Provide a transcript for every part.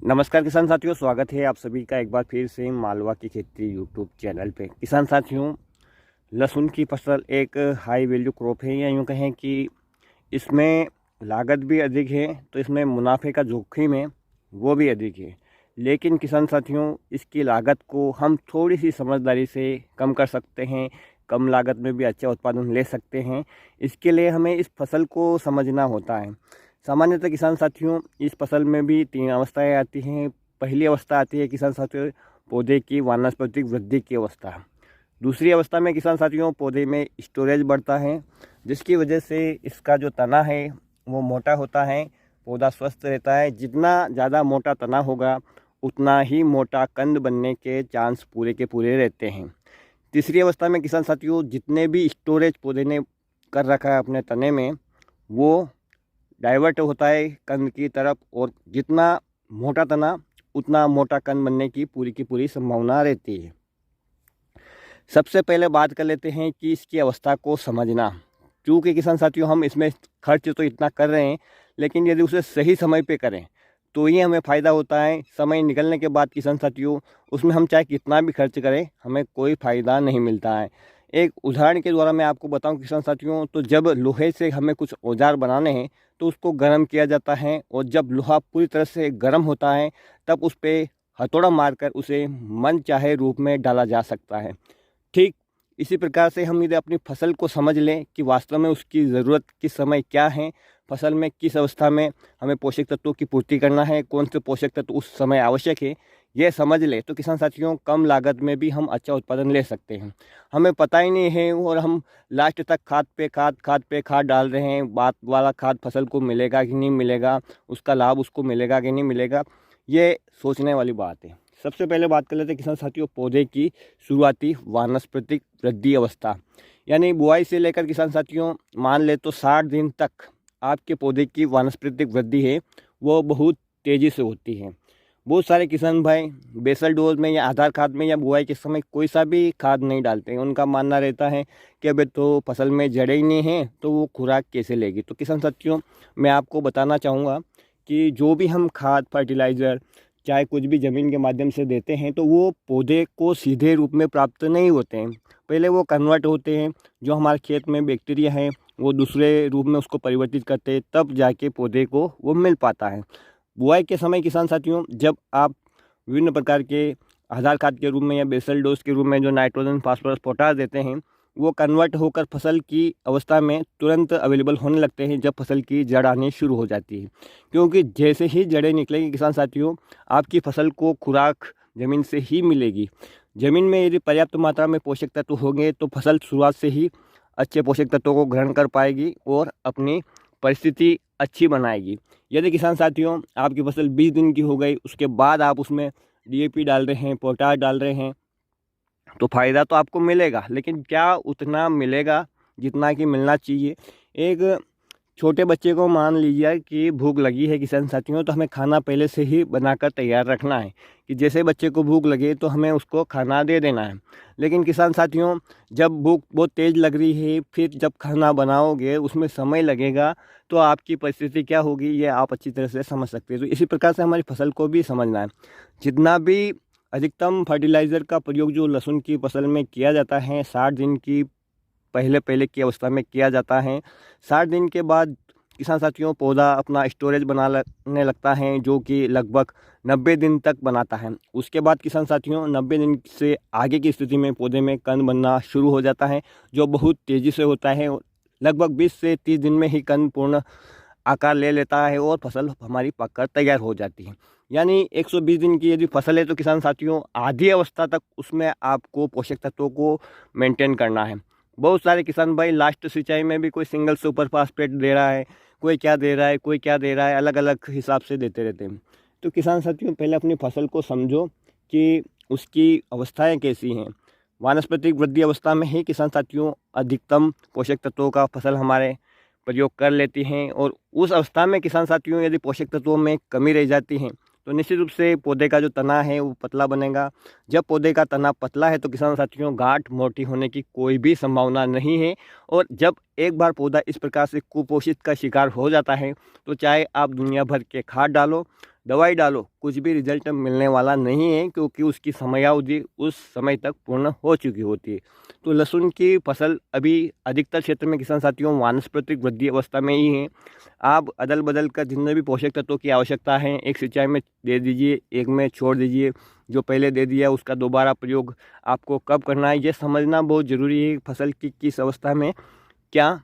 नमस्कार किसान साथियों, स्वागत है आप सभी का एक बार फिर से मालवा की खेती यूट्यूब चैनल पे। किसान साथियों, लहसुन की फसल एक हाई वैल्यू क्रॉप है, या यूँ कहें कि इसमें लागत भी अधिक है तो इसमें मुनाफे का जोखिम है वो भी अधिक है। लेकिन किसान साथियों, इसकी लागत को हम थोड़ी सी समझदारी से कम कर सकते हैं, कम लागत में भी अच्छा उत्पादन ले सकते हैं। इसके लिए हमें इस फसल को समझना होता है। सामान्यतः किसान साथियों, इस फसल में भी 3 अवस्थाएं आती हैं। पहली अवस्था आती है किसान साथियों पौधे की वानस्पतिक वृद्धि की अवस्था। दूसरी अवस्था में किसान साथियों पौधे में स्टोरेज बढ़ता है, जिसकी वजह से इसका जो तना है वो मोटा होता है, पौधा स्वस्थ रहता है। जितना ज़्यादा मोटा तना होगा उतना ही मोटा कंद बनने के चांस पूरे के पूरे रहते हैं। तीसरी अवस्था में किसान साथियों जितने भी स्टोरेज पौधे ने कर रखा है अपने तने में, वो डाइवर्ट होता है कंद की तरफ, और जितना मोटा तना उतना मोटा कंद बनने की पूरी संभावना रहती है। सबसे पहले बात कर लेते हैं कि इसकी अवस्था को समझना। क्योंकि किसान साथियों हम इसमें खर्च तो इतना कर रहे हैं, लेकिन यदि उसे सही समय पे करें तो ही हमें फ़ायदा होता है। समय निकलने के बाद किसान साथियों उसमें हम चाहे कितना भी खर्च करें, हमें कोई फ़ायदा नहीं मिलता है। एक उदाहरण के द्वारा मैं आपको बताऊं किसान साथियों, तो जब लोहे से हमें कुछ औजार बनाने हैं तो उसको गर्म किया जाता है, और जब लोहा पूरी तरह से गर्म होता है तब उस पर हथौड़ा मारकर उसे मन चाहे रूप में डाला जा सकता है। ठीक इसी प्रकार से हम यदि अपनी फसल को समझ लें कि वास्तव में उसकी ज़रूरत किस समय क्या है, फसल में किस अवस्था में हमें पोषक तत्वों की पूर्ति करना है, कौन से पोषक तत्व उस समय आवश्यक है, यह समझ ले तो किसान साथियों कम लागत में भी हम अच्छा उत्पादन ले सकते हैं। हमें पता ही नहीं है और हम लास्ट तक खाद पे खाद डाल रहे हैं। बात वाला खाद फसल को मिलेगा कि नहीं मिलेगा, उसका लाभ उसको मिलेगा कि नहीं मिलेगा, ये सोचने वाली बात है। सबसे पहले बात कर लेते हैं किसान साथियों पौधे की शुरुआती वानस्पतिक वृद्धि अवस्था, यानी बुआई से लेकर किसान साथियों मान ले तो 60 दिन तक आपके पौधे की वानस्पतिक वृद्धि है वो बहुत तेज़ी से होती है। बहुत सारे किसान भाई बेसल डोज में या आधार खाद में या बुआई के समय कोई सा भी खाद नहीं डालते हैं। उनका मानना रहता है कि अबे तो फसल में जड़ें ही नहीं हैं तो वो खुराक कैसे लेगी। तो किसान साथियों मैं आपको बताना चाहूँगा कि जो भी हम खाद फर्टिलाइज़र चाहे कुछ भी ज़मीन के माध्यम से देते हैं तो वो पौधे को सीधे रूप में प्राप्त नहीं होते हैं। पहले वो कन्वर्ट होते हैं, जो हमारे खेत में बैक्टीरिया हैं वो दूसरे रूप में उसको परिवर्तित करते हैं, तब जाके पौधे को वो मिल पाता है। बुआई के समय किसान साथियों जब आप विभिन्न प्रकार के आधार खाद के रूप में या बेसल डोज के रूप में जो नाइट्रोजन फास्फोरस पोटास देते हैं, वो कन्वर्ट होकर फसल की अवस्था में तुरंत अवेलेबल होने लगते हैं जब फसल की जड़ आनी शुरू हो जाती है। क्योंकि जैसे ही जड़ें निकलेंगी किसान साथियों आपकी फसल को खुराक ज़मीन से ही मिलेगी। ज़मीन में यदि पर्याप्त मात्रा में पोषक तत्व होंगे तो फसल शुरुआत से ही अच्छे पोषक तत्वों को ग्रहण कर पाएगी और अपनी परिस्थिति अच्छी बनाएगी। यदि किसान साथियों आपकी फसल 20 दिन की हो गई, उसके बाद आप उसमें डीएपी डाल रहे हैं, पोटाश डाल रहे हैं, तो फ़ायदा तो आपको मिलेगा, लेकिन क्या उतना मिलेगा जितना कि मिलना चाहिए। एक छोटे बच्चे को मान लीजिए कि भूख लगी है किसान साथियों, तो हमें खाना पहले से ही बनाकर तैयार रखना है कि जैसे बच्चे को भूख लगे तो हमें उसको खाना दे देना है। लेकिन किसान साथियों जब भूख बहुत तेज़ लग रही है, फिर जब खाना बनाओगे उसमें समय लगेगा, तो आपकी परिस्थिति क्या होगी ये आप अच्छी तरह से समझ सकते हैं। तो इसी प्रकार से हमारी फसल को भी समझना है। जितना भी अधिकतम फर्टिलाइज़र का प्रयोग जो लहसुन की फसल में किया जाता है 60 दिन की पहले की अवस्था में किया जाता है। 60 दिन के बाद किसान साथियों पौधा अपना स्टोरेज बनाने लगता है, जो कि लगभग 90 दिन तक बनाता है। उसके बाद किसान साथियों 90 दिन से आगे की स्थिति में पौधे में कंद बनना शुरू हो जाता है, जो बहुत तेज़ी से होता है। लगभग 20 से 30 दिन में ही कंद पूर्ण आकार ले लेता है और फसल हमारी पककर तैयार हो जाती है। यानी 120 दिन की यदि फसल है तो किसान साथियों आधी अवस्था तक उसमें आपको पोषक तत्वों को मेंटेन करना है। बहुत सारे किसान भाई लास्ट सिंचाई में भी कोई सिंगल सुपर फास्फेट दे रहा है, कोई क्या दे रहा है, कोई क्या दे रहा है, अलग अलग हिसाब से देते रहते हैं। तो किसान साथियों पहले अपनी फसल को समझो कि उसकी अवस्थाएं कैसी हैं। वानस्पतिक वृद्धि अवस्था में ही किसान साथियों अधिकतम पोषक तत्वों का फसल हमारे प्रयोग कर लेती हैं, और उस अवस्था में किसान साथियों यदि पोषक तत्वों में कमी रह जाती है तो निश्चित रूप से पौधे का जो तना है वो पतला बनेगा। जब पौधे का तना पतला है तो किसान साथियों गांठ मोटी होने की कोई भी संभावना नहीं है। और जब एक बार पौधा इस प्रकार से कुपोषित का शिकार हो जाता है तो चाहे आप दुनिया भर के खाद डालो, दवाई डालो, कुछ भी रिजल्ट मिलने वाला नहीं है, क्योंकि उसकी समयावधि उस समय तक पूर्ण हो चुकी होती है। तो लहसुन की फसल अभी अधिकतर क्षेत्र में किसान साथियों वानस्पतिक वृद्धि अवस्था में ही है। आप अदल बदल कर जितने भी पोषक तत्वों की आवश्यकता है एक सिंचाई में दे दीजिए, एक में छोड़ दीजिए। जो पहले दे दिया उसका दोबारा प्रयोग आपको कब करना है, ये समझना बहुत ज़रूरी है। फसल की किस अवस्था में क्या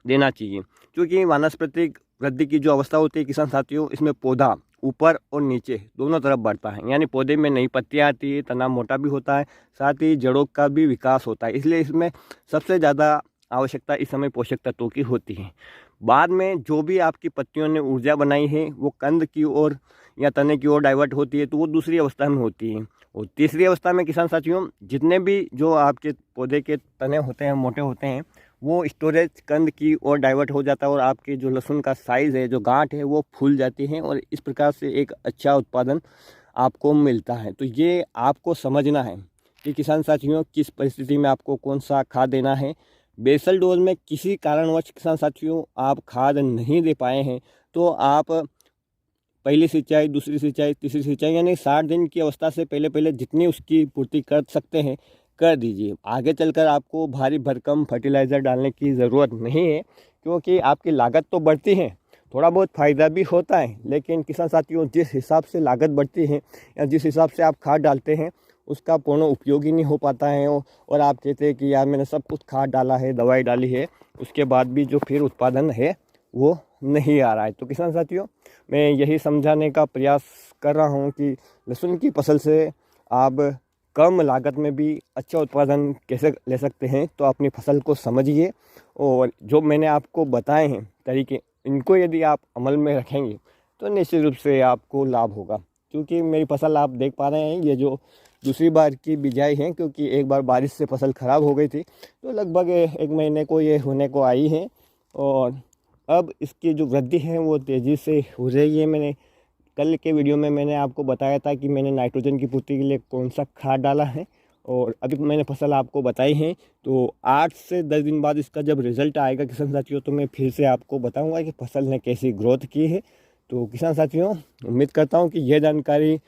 देना चाहिए, क्योंकि वानस्पतिक वृद्धि की जो अवस्था होती है किसान साथियों, इसमें पौधा ऊपर और नीचे दोनों तरफ बढ़ता है, यानी पौधे में नई पत्तियाँ आती है, तना मोटा भी होता है, साथ ही जड़ों का भी विकास होता है। इसलिए इसमें सबसे ज़्यादा आवश्यकता इस समय पोषक तत्वों की होती है। बाद में जो भी आपकी पत्तियों ने ऊर्जा बनाई है वो कंद की ओर या तने की ओर डाइवर्ट होती है, तो वो दूसरी अवस्था में होती है। और तीसरी अवस्था में किसान साथियों जितने भी जो आपके पौधे के तने होते हैं मोटे होते हैं, वो स्टोरेज कंद की ओर डाइवर्ट हो जाता है और आपके जो लहसुन का साइज़ है, जो गांठ है, वो फूल जाती है और इस प्रकार से एक अच्छा उत्पादन आपको मिलता है। तो ये आपको समझना है कि किसान साथियों किस परिस्थिति में आपको कौन सा खाद देना है। बेसल डोज में किसी कारणवश किसान साथियों आप खाद नहीं दे पाए हैं, तो आप पहली सिंचाई, दूसरी सिंचाई, तीसरी सिंचाई यानी 60 दिन की अवस्था से पहले पहले जितनी उसकी पूर्ति कर सकते हैं कर दीजिए। आगे चलकर आपको भारी भरकम फर्टिलाइज़र डालने की ज़रूरत नहीं है, क्योंकि आपकी लागत तो बढ़ती है, थोड़ा बहुत फ़ायदा भी होता है, लेकिन किसान साथियों जिस हिसाब से लागत बढ़ती है या जिस हिसाब से आप खाद डालते हैं उसका पूर्ण उपयोग ही नहीं हो पाता है। और आप कहते हैं कि यार मैंने सब कुछ खाद डाला है, दवाई डाली है, उसके बाद भी जो फिर उत्पादन है वो नहीं आ रहा है। तो किसान साथियों मैं यही समझाने का प्रयास कर रहा हूँ कि लहसुन की फसल से आप कम लागत में भी अच्छा उत्पादन कैसे ले सकते हैं। तो अपनी फसल को समझिए और जो मैंने आपको बताए हैं तरीके, इनको यदि आप अमल में रखेंगे तो निश्चित रूप से आपको लाभ होगा। क्योंकि मेरी फसल आप देख पा रहे हैं, ये जो दूसरी बार की बिजाई है, क्योंकि एक बार बारिश से फसल ख़राब हो गई थी, तो लगभग 1 महीने को ये होने को आई है और अब इसकी जो वृद्धि है वो तेज़ी से हो रही है। मैंने कल के वीडियो में मैंने आपको बताया था कि मैंने नाइट्रोजन की पूर्ति के लिए कौन सा खाद डाला है और अभी मैंने फसल आपको बताई है। तो 8 से 10 दिन बाद इसका जब रिज़ल्ट आएगा किसान साथियों, तो मैं फिर से आपको बताऊंगा कि फसल ने कैसी ग्रोथ की है। तो किसान साथियों उम्मीद करता हूं कि यह जानकारी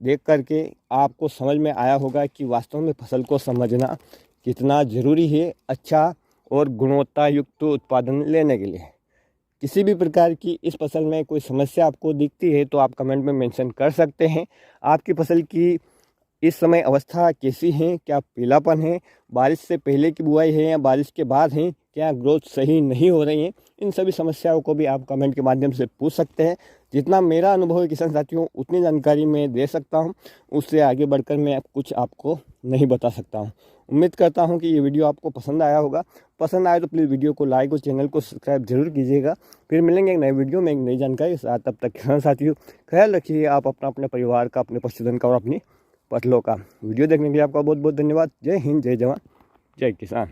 देख करके आपको समझ में आया होगा कि वास्तव में फसल को समझना कितना ज़रूरी है अच्छा और गुणवत्ता युक्त उत्पादन लेने के लिए। किसी भी प्रकार की इस फसल में कोई समस्या आपको दिखती है तो आप कमेंट में मेंशन कर सकते हैं। आपकी फसल की इस समय अवस्था कैसी है, क्या पीलापन है, बारिश से पहले की बुआई है या बारिश के बाद है, क्या ग्रोथ सही नहीं हो रही है, इन सभी समस्याओं को भी आप कमेंट के माध्यम से पूछ सकते हैं। जितना मेरा अनुभव है किसान साथियों उतनी जानकारी मैं दे सकता हूं, उससे आगे बढ़कर मैं कुछ आपको नहीं बता सकता हूं। उम्मीद करता हूं कि ये वीडियो आपको पसंद आया होगा। पसंद आए तो प्लीज़ वीडियो को लाइक और चैनल को सब्सक्राइब जरूर कीजिएगा। फिर मिलेंगे एक नए वीडियो में एक नई जानकारी के साथ। तब तक किसान साथियों ख्याल रखिए आप अपना, अपने परिवार का, अपने पशुधन का और अपनी फसलों का। वीडियो देखने के लिए आपका बहुत बहुत धन्यवाद। जय हिंद, जय जवान, जय किसान।